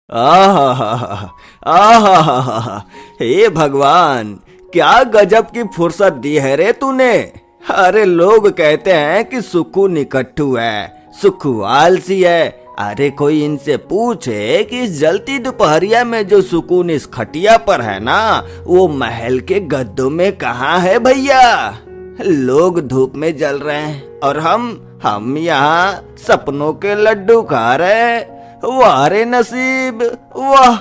आहा आहा, हे भगवान, क्या गजब की फुर्सत दी है रे तूने। अरे लोग कहते हैं कि सुक्खू निकट्ठू है, सुक्खू आलसी है। अरे कोई इनसे पूछे कि इस जलती दोपहरिया में जो सुकून इस खटिया पर है ना, वो महल के गद्दों में कहाँ है भैया। लोग धूप में जल रहे हैं और हम यहाँ सपनों के लड्डू खा रहे। वाह रे नसीब, वाह।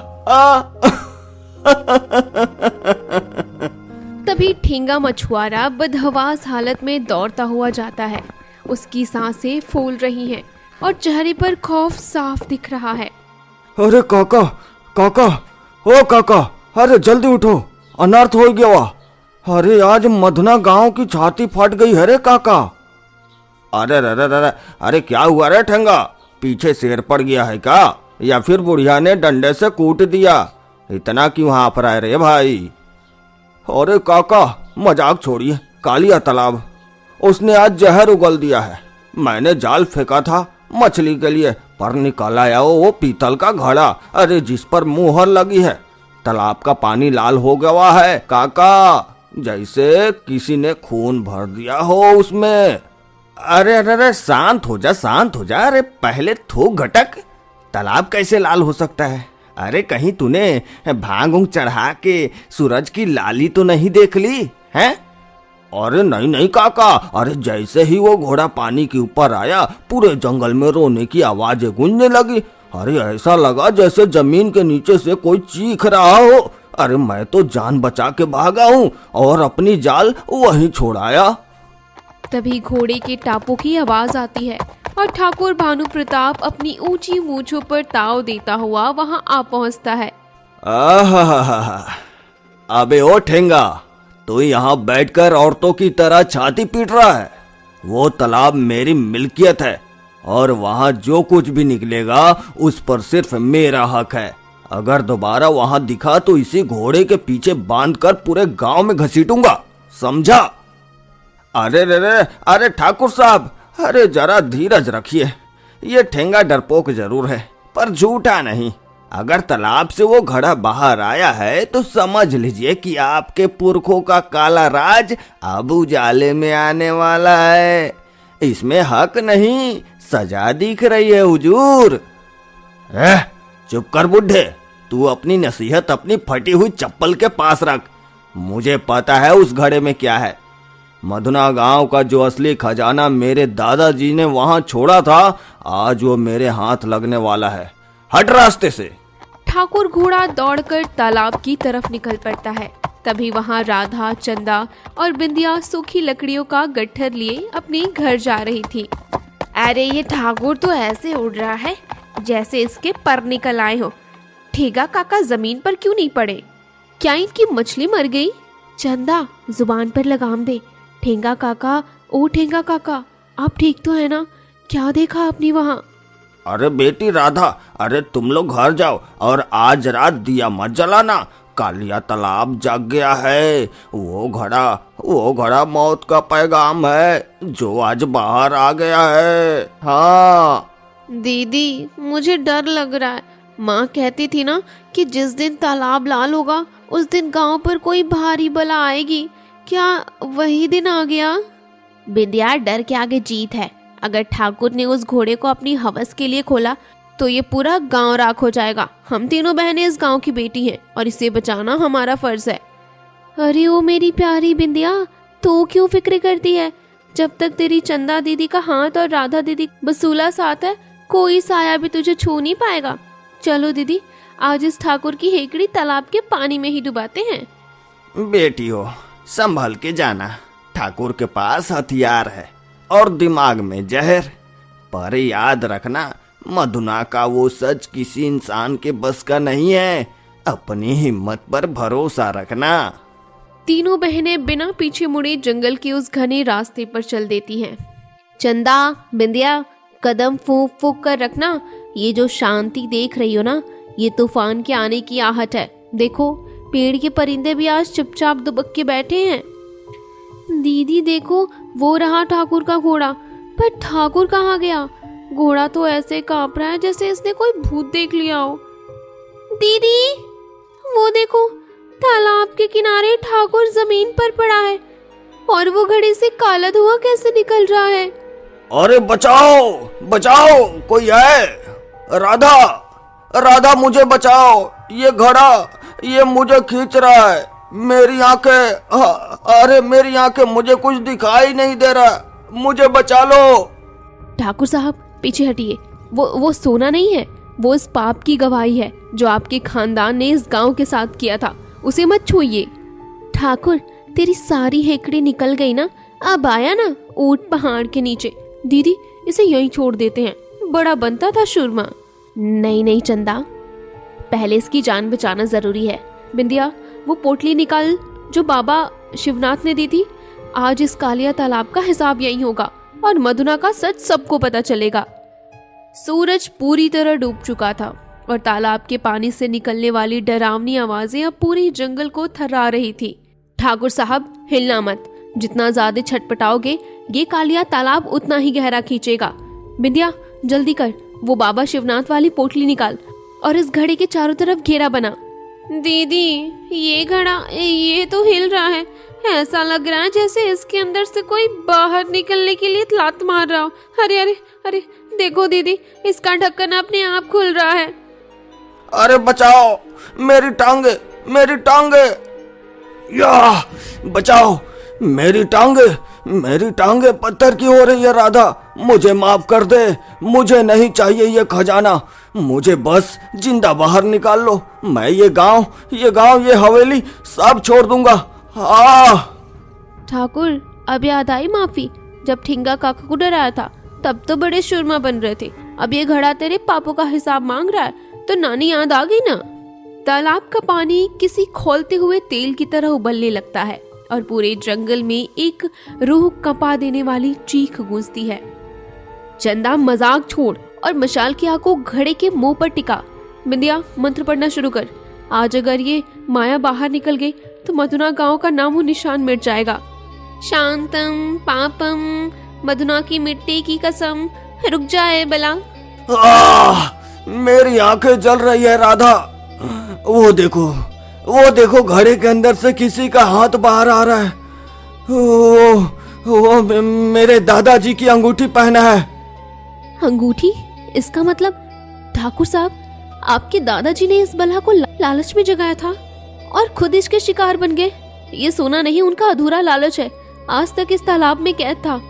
तभी ठेंगा मछुआरा बदहवास हालत में दौड़ता हुआ जाता है। उसकी सांसें फूल रही हैं और चेहरे पर खौफ साफ दिख रहा है। अरे काका, काका, ओ काका, अरे जल्दी उठो, अनर्थ हो गया। वाह, अरे आज मधुना गांव की छाती फट गई है रे काका। अरे अरे क्या हुआ रे ठेंगा, पीछे शेर पड़ गया है क्या, या फिर बुढ़िया ने डंडे से कूट दिया? इतना क्यों हाँफ रहा है रे भाई? अरे काका मजाक छोड़िए, कालिया तालाब, उसने आज जहर उगल दिया है। मैंने जाल फेंका था मछली के लिए, पर निकाल आया वो पीतल का घड़ा, अरे जिस पर मुहर लगी है। तालाब का पानी लाल हो गया है काका, जैसे किसी ने खून भर दिया हो उसमें। अरे शांत हो जा, शांत हो जा। अरे पहले थूक घटक, तालाब कैसे लाल हो सकता है? अरे कहीं तूने भांग चढ़ा के सूरज की लाली तो नहीं देख ली है? अरे नहीं काका, अरे जैसे ही वो घोड़ा पानी के ऊपर आया, पूरे जंगल में रोने की आवाजें गूंजने लगी। अरे ऐसा लगा जैसे जमीन के नीचे से कोई चीख रहा हो। अरे मैं तो जान बचा के भागा हूँ और अपनी जाल वहीं छोड़ाया। तभी घोड़े के टापों की आवाज आती है और ठाकुर भानु प्रताप अपनी ऊंची मूंछों पर ताव देता हुआ वहां आ पहुंचता है। आहा, अबे ओ ठेंगा, तो यहाँ बैठकर औरतों की तरह छाती पीट रहा है? वो तालाब मेरी मिल्कियत है और वहाँ जो कुछ भी निकलेगा उस पर सिर्फ मेरा हक है। अगर दोबारा वहाँ दिखा तो इसी घोड़े के पीछे बांधकर पूरे गांव में घसीटूंगा, समझा? अरे ठाकुर साहब, अरे जरा धीरज रखिए। ये ठेंगा डरपोक जरूर है पर झूठा नहीं। अगर तालाब से वो घड़ा बाहर आया है तो समझ लीजिए कि आपके पुरखों का काला राज अब उजाले में आने वाला है। इसमें हक नहीं, सजा दिख रही है हुजूर। चुप कर बुड्ढे, तू अपनी नसीहत अपनी फटी हुई चप्पल के पास रख। मुझे पता है उस घड़े में क्या है। मधुना गांव का जो असली खजाना मेरे दादाजी ने वहां छोड़ा था, आज वो मेरे हाथ लगने वाला है। हट रास्ते से। ठाकुर घोड़ा दौड़कर तालाब की तरफ निकल पड़ता है। तभी वहां राधा, चंदा और बिंदिया सूखी लकड़ियों का गट्ठर लिए अपने घर जा रही थी। अरे ये ठाकुर तो ऐसे उड़ रहा है जैसे इसके पर निकल आए हो। ठेगा काका जमीन पर क्यों नहीं पड़े? क्या इनकी मछली मर गई? चंदा जुबान पर लगाम दे। ठेंगा काका, ओ ठेंगा काका, आप ठीक तो है ना? क्या देखा आपने वहाँ? अरे बेटी राधा, अरे तुम लोग घर जाओ और आज रात दिया मत जलाना। कालिया तालाब जग गया है। वो घड़ा मौत का पैगाम है जो आज बाहर आ गया है। हाँ दीदी, मुझे डर लग रहा है। माँ कहती थी ना कि जिस दिन तालाब लाल होगा उस दिन गांव पर कोई भारी बला आएगी। क्या वही दिन आ गया? बिंदिया, डर के आगे जीत है। अगर ठाकुर ने उस घोड़े को अपनी हवस के लिए खोला तो ये पूरा गांव राख हो जाएगा। हम तीनों बहनें इस गांव की बेटी हैं और इसे बचाना हमारा फर्ज है। अरे ओ मेरी प्यारी बिंदिया, तो क्यों फिक्र करती है? जब तक तेरी चंदा दीदी का हाथ और राधा दीदी बसूला साथ है, कोई साया भी तुझे छू नहीं पाएगा। चलो दीदी, आज इस ठाकुर की हेकड़ी तालाब के पानी में ही डुबाते हैं। बेटी हो, संभल के जाना। ठाकुर के पास हथियार है और दिमाग में जहर। पर याद रखना, मधुना का वो सच किसी इंसान के बस का नहीं है। अपनी हिम्मत पर भरोसा रखना। तीनों बहनें बिना पीछे मुड़े जंगल के उस घने रास्ते पर चल देती हैं। चंदा, बिंदिया, कदम फूंक फूंक कर रखना। ये जो शांति देख रही हो ना, ये तूफान के आने की आहट है। देखो, पेड़ के परिंदे भी आज चुपचाप दुबक के बैठे हैं। दीदी देखो, वो रहा ठाकुर का घोड़ा। पर ठाकुर कहाँ गया? घोड़ा तो ऐसे कांप रहा है जैसे इसने कोई भूत देख लिया हो। दीदी, वो देखो, तालाब के किनारे ठाकुर जमीन पर पड़ा है और वो घड़े से काला धुआं कैसे निकल रहा है। अरे बचाओ बचाओ, कोई है? राधा, राधा मुझे बचाओ, ये घड़ा ये मुझे खींच रहा है, मेरी आंखें, अरे मेरी आंखें, मुझे कुछ दिखाई नहीं दे रहा, मुझे बचा लो। ठाकुर साहब पीछे हटिए, वो सोना नहीं है, वो इस पाप की गवाही है जो आपके खानदान ने इस गांव के साथ किया था, उसे मत छूइए। ठाकुर, तेरी सारी हेकड़ी निकल गई ना, अब आया ना ऊंट पहाड़ के नीचे। दीदी, इसे यहीं छोड़ देते हैं, बड़ा बनता था सुरमा। नहीं नहीं चंदा, पहले इसकी जान बचाना जरूरी है। बिंदिया, वो पोटली निकाल जो बाबा शिवनाथ ने दी थी। आज इस कालिया तालाब का हिसाब यही होगा और मधुना का सच सबको पता चलेगा। सूरज पूरी तरह डूब चुका था और तालाब के पानी से निकलने वाली डरावनी आवाजें अब पूरे जंगल को थर्रा रही थी। ठाकुर साहब, हिलना मत, जितना ज्यादा छटपटाओगे ये कालिया तालाब उतना ही गहरा खींचेगा। बिंदिया, जल्दी कर, वो बाबा शिवनाथ वाली पोटली निकाल और इस घड़े के चारों तरफ घेरा बना। दीदी, ये घड़ा ये तो हिल रहा है, ऐसा लग रहा है जैसे इसके अंदर से कोई बाहर निकलने के लिए लात मार रहा हो। अरे अरे अरे, देखो दीदी, इसका ढक्कन अपने आप खुल रहा है। अरे बचाओ, मेरी टांगे, मेरी टांगे, या बचाओ, मेरी टांगे, मेरी टांगे पत्थर की हो रही है। राधा, मुझे माफ कर दे, मुझे नहीं चाहिए ये खजाना, मुझे बस जिंदा बाहर निकाल लो। मैं ये गांव, ये हवेली सब छोड़ दूंगा। ठाकुर, अब याद आई माफी, जब ठिंगा काका को डराया था तब तो बड़े सुरमा बन रहे थे। अब ये घड़ा तेरे पापों का हिसाब मांग रहा है तो नानी याद आ गई ना। तालाब का पानी किसी खौलते हुए तेल की तरह उबलने लगता है और पूरे जंगल में एक रूह कंपा देने वाली चीख गूंजती है। चंदा, मजाक छोड़ और मशाल की आग को घड़े के मुंह पर टिका। बिंदिया, मंत्र पढ़ना शुरू कर। आज अगर ये माया बाहर निकल गई तो मधुना गांव का नामो निशान मिट जाएगा। शांतम पापम, मधुना की मिट्टी की कसम, रुक जाए बला। मेरी आंखें जल रही है राधा। वो देखो घड़े के अंदर से किसी का हाथ बाहर आ रहा है। वो मेरे दादाजी की अंगूठी पहना है। अंगूठी? इसका मतलब ठाकुर साहब, आपके दादाजी ने इस बला को लालच में जगाया था और खुद इसके शिकार बन गए। ये सोना नहीं, उनका अधूरा लालच है। आज तक इस तालाब में कैद था।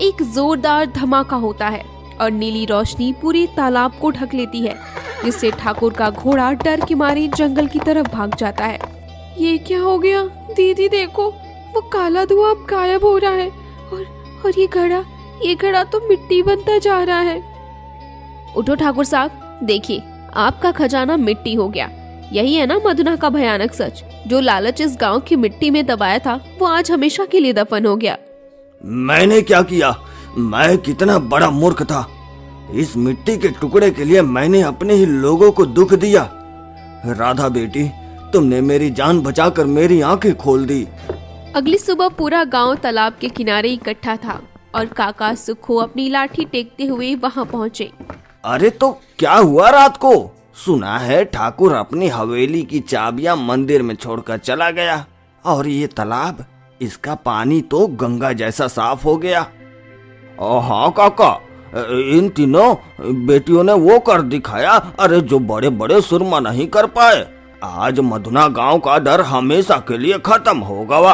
एक जोरदार धमाका होता है और नीली रोशनी पूरे तालाब को ढक लेती है, जिससे ठाकुर का घोड़ा डर के मारे जंगल की तरफ भाग जाता है। ये क्या हो गया? दीदी देखो, वो काला धुआं अब गायब हो रहा है और ये घड़ा तो मिट्टी बनता जा रहा है। उठो ठाकुर साहब, देखिए आपका खजाना मिट्टी हो गया। यही है ना मधुना का भयानक सच। जो लालच इस गांव की मिट्टी में दबाया था वो आज हमेशा के लिए दफन हो गया। मैंने क्या किया? मैं कितना बड़ा मूर्ख था। इस मिट्टी के टुकड़े के लिए मैंने अपने ही लोगों को दुख दिया। राधा बेटी, तुमने मेरी जान बचाकर मेरी आंखें खोल दी। अगली सुबह पूरा गांव तालाब के किनारे इकट्ठा था और काका सुखो अपनी लाठी टेकते हुए वहां पहुंचे। अरे तो क्या हुआ रात को? सुना है ठाकुर अपनी हवेली की चाबियां मंदिर में छोड़कर चला गया और ये तालाब, इसका पानी तो गंगा जैसा साफ हो गया। हाँ काका, इन तीनों बेटियों ने वो कर दिखाया, अरे जो बड़े बड़े सुरमा नहीं कर पाए। आज मधुना गांव का डर हमेशा के लिए खत्म हो गया।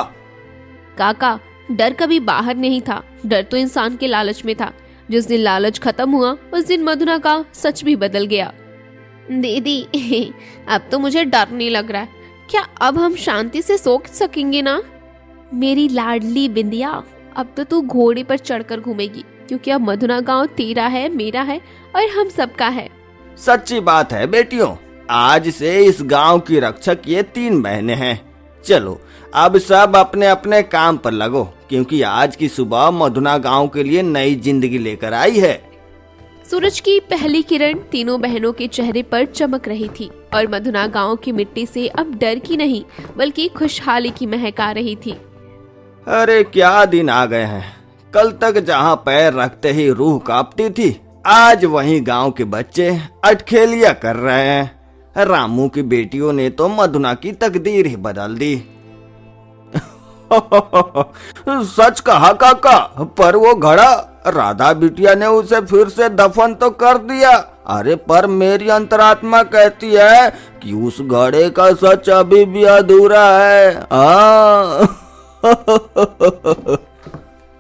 काका, डर कभी बाहर नहीं था, डर तो इंसान के लालच में था। जिस दिन लालच खत्म हुआ उस दिन मधुना का सच भी बदल गया। दीदी, अब तो मुझे डर नहीं लग रहा है। क्या अब हम शांति से सो सकेंगे ना? मेरी लाडली बिंदिया, अब तो तू घोड़े पर चढ़कर घूमेगी, क्योंकि अब मधुना गांव तेरा है, मेरा है और हम सबका है। सच्ची बात है बेटियों, आज से इस गांव की रक्षक ये 3 बहनें हैं। चलो अब सब अपने अपने काम पर लगो, क्योंकि आज की सुबह मधुना गांव के लिए नई जिंदगी लेकर आई है। सूरज की पहली किरण तीनों बहनों के चेहरे पर चमक रही थी और मधुना गांव की मिट्टी से अब डर की नहीं बल्कि खुशहाली की महक आ रही थी। अरे क्या दिन आ गए हैं। कल तक जहाँ पैर रखते ही रूह कांपती थी, आज वहीं गांव के बच्चे अटखेलियां कर रहे हैं। रामू की बेटियों ने तो मधुना की तकदीर ही बदल दी। सच कहा काका, पर वो घड़ा राधा बिटिया ने उसे फिर से दफन तो कर दिया। अरे पर मेरी अंतरात्मा कहती है कि उस घड़े का सच अभी भी अधूरा है।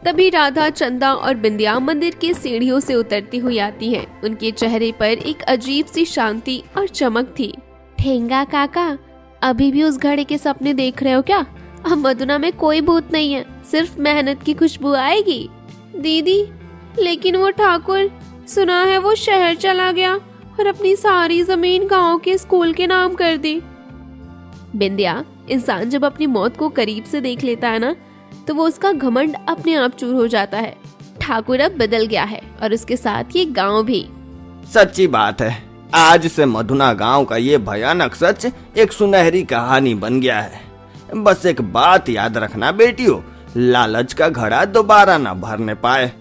तभी राधा, चंदा और बिंदिया मंदिर की सीढ़ियों से उतरती हुई आती हैं। उनके चेहरे पर एक अजीब सी शांति और चमक थी। ठेंगा काका, अभी भी उस घड़े के सपने देख रहे हो क्या? अब मधुना में कोई भूत नहीं है, सिर्फ मेहनत की खुशबू आएगी। दीदी, लेकिन वो ठाकुर, सुना है वो शहर चला गया और अपनी सारी जमीन गांव के स्कूल के नाम कर दी। बिंदिया, इंसान जब अपनी मौत को करीब से देख लेता है ना, तो वो उसका घमंड अपने आप चूर हो जाता है। ठाकुर अब बदल गया है और उसके साथ ये गांव भी। सच्ची बात है, आज से मधुना गांव का ये भयानक सच एक सुनहरी कहानी बन गया है। बस एक बात याद रखना बेटियों, लालच का घड़ा दोबारा न भरने पाए।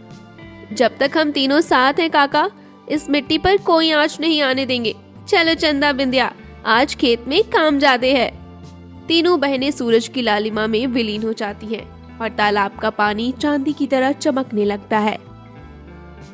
जब तक हम तीनों साथ हैं काका, इस मिट्टी पर कोई आंच नहीं आने देंगे। चलो चंदा, बिंदिया, आज खेत में काम ज्यादा है। तीनों बहनें सूरज की लालिमा में विलीन हो जाती हैं और तालाब का पानी चांदी की तरह चमकने लगता है।